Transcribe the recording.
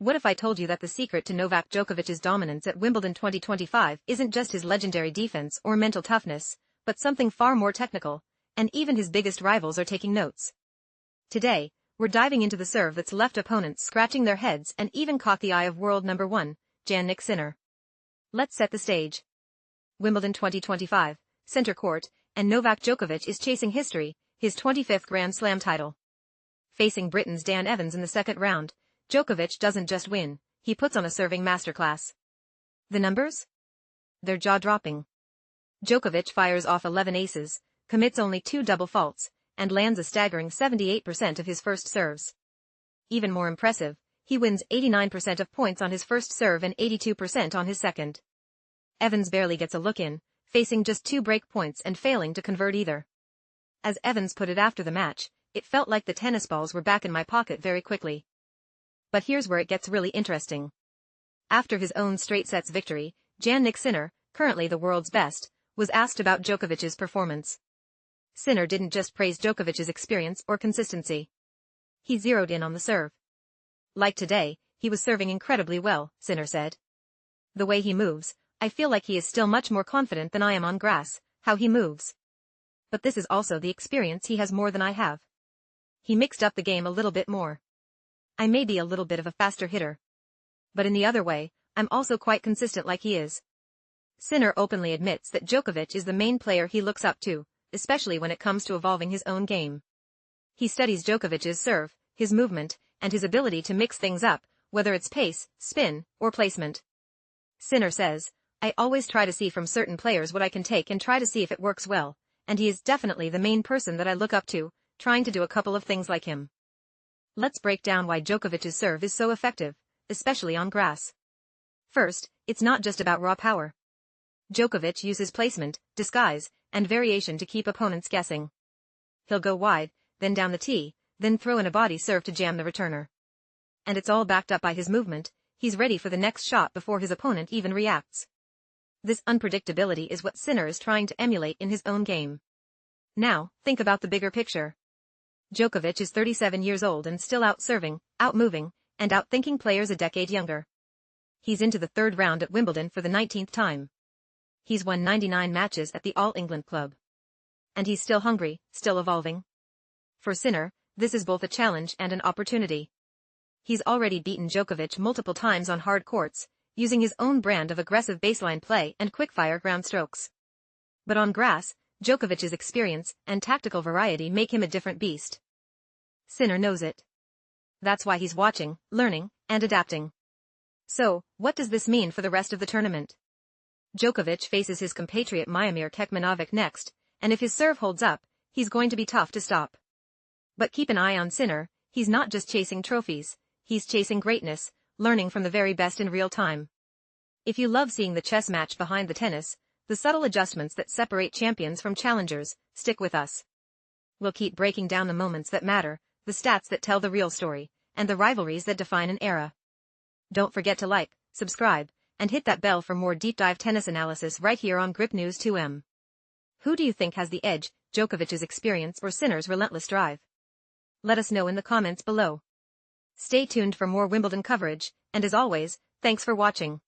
What if I told you that the secret to Novak Djokovic's dominance at Wimbledon 2025 isn't just his legendary defense or mental toughness, but something far more technical, and even his biggest rivals are taking notes. Today, we're diving into the serve that's left opponents scratching their heads and even caught the eye of world number 1, Jannik Sinner. Let's set the stage. Wimbledon 2025, center court, and Novak Djokovic is chasing history, his 25th Grand Slam title. Facing Britain's Dan Evans in the second round, Djokovic doesn't just win, he puts on a serving masterclass. The numbers? They're jaw-dropping. Djokovic fires off 11 aces, commits only 2 double faults, and lands a staggering 78% of his first serves. Even more impressive, he wins 89% of points on his first serve and 82% on his second. Evans barely gets a look in, facing just 2 break points and failing to convert either. As Evans put it after the match, it felt like the tennis balls were back in my pocket very quickly. But here's where it gets really interesting. After his own straight sets victory, Jannik Sinner, currently the world's best, was asked about Djokovic's performance. Sinner didn't just praise Djokovic's experience or consistency. He zeroed in on the serve. Like today, he was serving incredibly well, Sinner said. The way he moves, I feel like he is still much more confident than I am on grass, how he moves. But this is also the experience he has more than I have. He mixed up the game a little bit more. I may be a little bit of a faster hitter. But in the other way, I'm also quite consistent like he is. Sinner openly admits that Djokovic is the main player he looks up to, especially when it comes to evolving his own game. He studies Djokovic's serve, his movement, and his ability to mix things up, whether it's pace, spin, or placement. Sinner says, I always try to see from certain players what I can take and try to see if it works well, and he is definitely the main person that I look up to, trying to do a couple of things like him. Let's break down why Djokovic's serve is so effective, especially on grass. First, it's not just about raw power. Djokovic uses placement, disguise, and variation to keep opponents guessing. He'll go wide, then down the tee, then throw in a body serve to jam the returner. And it's all backed up by his movement, he's ready for the next shot before his opponent even reacts. This unpredictability is what Sinner is trying to emulate in his own game. Now, think about the bigger picture. Djokovic is 37 years old and still out-serving, out-moving, and out-thinking players a decade younger. He's into the third round at Wimbledon for the 19th time. He's won 99 matches at the All-England club. And he's still hungry, still evolving. For Sinner, this is both a challenge and an opportunity. He's already beaten Djokovic multiple times on hard courts, using his own brand of aggressive baseline play and quick-fire ground strokes. But on grass, Djokovic's experience and tactical variety make him a different beast. Sinner knows it. That's why he's watching, learning, and adapting. So, what does this mean for the rest of the tournament? Djokovic faces his compatriot Miomir Kekmanovic next, and if his serve holds up, he's going to be tough to stop. But keep an eye on Sinner, he's not just chasing trophies, he's chasing greatness, learning from the very best in real time. If you love seeing the chess match behind the tennis, the subtle adjustments that separate champions from challengers, stick with us. We'll keep breaking down the moments that matter, the stats that tell the real story, and the rivalries that define an era. Don't forget to like, subscribe, and hit that bell for more deep dive tennis analysis right here on Grip News 2M. Who do you think has the edge, Djokovic's experience or Sinner's relentless drive? Let us know in the comments below. Stay tuned for more Wimbledon coverage, and as always, thanks for watching.